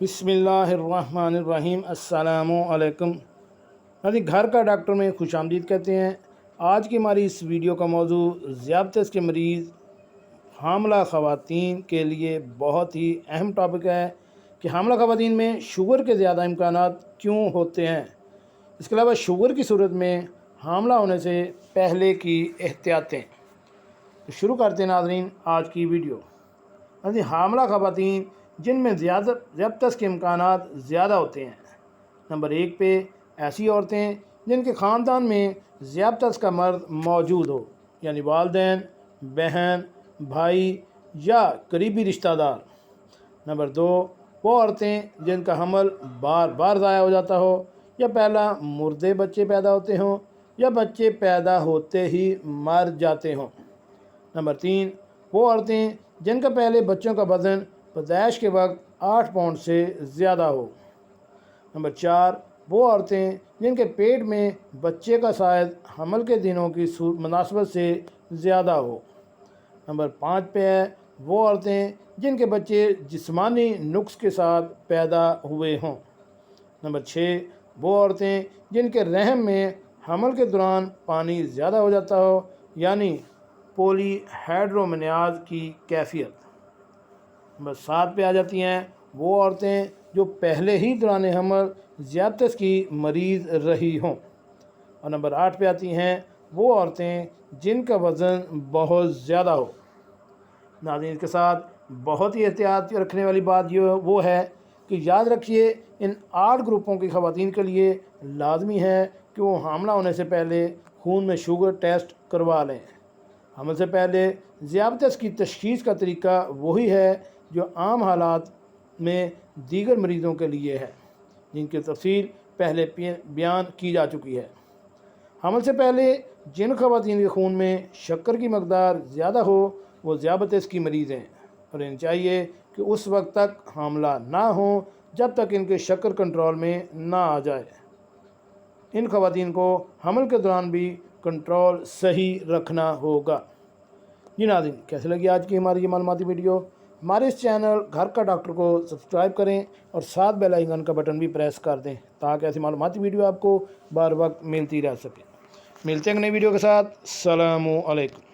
بسم اللہ الرحمن الرحیم۔ السلام علیکم۔ گھر کا ڈاکٹر میں خوش آمدید کہتے ہیں۔ آج کی ہماری اس ویڈیو کا موضوع ذیابطیس کے مریض حاملہ خواتین کے لیے بہت ہی اہم ٹاپک ہے کہ حاملہ خواتین میں شوگر کے زیادہ امکانات کیوں ہوتے ہیں۔ اس کے علاوہ شوگر کی صورت میں حاملہ ہونے سے پہلے کی احتیاطیں۔ شروع کرتے ہیں ناظرین آج کی ویڈیو۔ حاملہ خواتین جن میں ذیابطیس کے امکانات زیادہ ہوتے ہیں۔ نمبر 1 پہ ایسی عورتیں جن کے خاندان میں ذیابطیس کا مرض موجود ہو، یعنی والدین، بہن، بھائی یا قریبی رشتہ دار۔ نمبر 2 وہ عورتیں جن کا حمل بار بار ضائع ہو جاتا ہو، یا پہلا مردے بچے پیدا ہوتے ہوں، یا بچے پیدا ہوتے ہی مر جاتے ہوں۔ نمبر 3 وہ عورتیں جن کا پہلے بچوں کا وزن پیدائش کے وقت 8 پاؤنڈ سے زیادہ ہو۔ نمبر 4 وہ عورتیں جن کے پیٹ میں بچے کا سائز حمل کے دنوں کی مناسبت سے زیادہ ہو۔ نمبر 5 پہ ہے وہ عورتیں جن کے بچے جسمانی نقص کے ساتھ پیدا ہوئے ہوں۔ نمبر 6 وہ عورتیں جن کے رحم میں حمل کے دوران پانی زیادہ ہو جاتا ہو، یعنی پولی ہائیڈرومینیاز کی کیفیت۔ نمبر 7 پہ آ جاتی ہیں وہ عورتیں جو پہلے ہی دوران حمل ذیابطیس کی مریض رہی ہوں۔ اور نمبر 8 پہ آتی ہیں وہ عورتیں جن کا وزن بہت زیادہ ہو۔ ناظرین کے ساتھ بہت ہی احتیاط رکھنے والی بات وہ ہے کہ یاد رکھیے ان 8 گروپوں کی خواتین کے لیے لازمی ہے کہ وہ حاملہ ہونے سے پہلے خون میں شوگر ٹیسٹ کروا لیں۔ حمل سے پہلے ذیابطیس کی تشخیص کا طریقہ وہی ہے جو عام حالات میں دیگر مریضوں کے لیے ہے، جن کی تفصیل پہلے بیان کی جا چکی ہے۔ حمل سے پہلے جن خواتین کے خون میں شکر کی مقدار زیادہ ہو وہ ذیابطیس کی مریض ہیں، اور انہیں چاہیے کہ اس وقت تک حاملہ نہ ہوں جب تک ان کے شکر کنٹرول میں نہ آ جائے۔ ان خواتین کو حمل کے دوران بھی کنٹرول صحیح رکھنا ہوگا۔ جی ناظرین، کیسے لگی آج کی ہماری یہ معلوماتی ویڈیو؟ ہمارے اس چینل گھر کا ڈاکٹر کو سبسکرائب کریں اور ساتھ بیل آئیکن کا بٹن بھی پریس کر دیں تاکہ ایسی معلوماتی ویڈیو آپ کو بار وقت ملتی رہ سکے۔ ملتے ہیں نئی ویڈیو کے ساتھ۔ السلام علیکم۔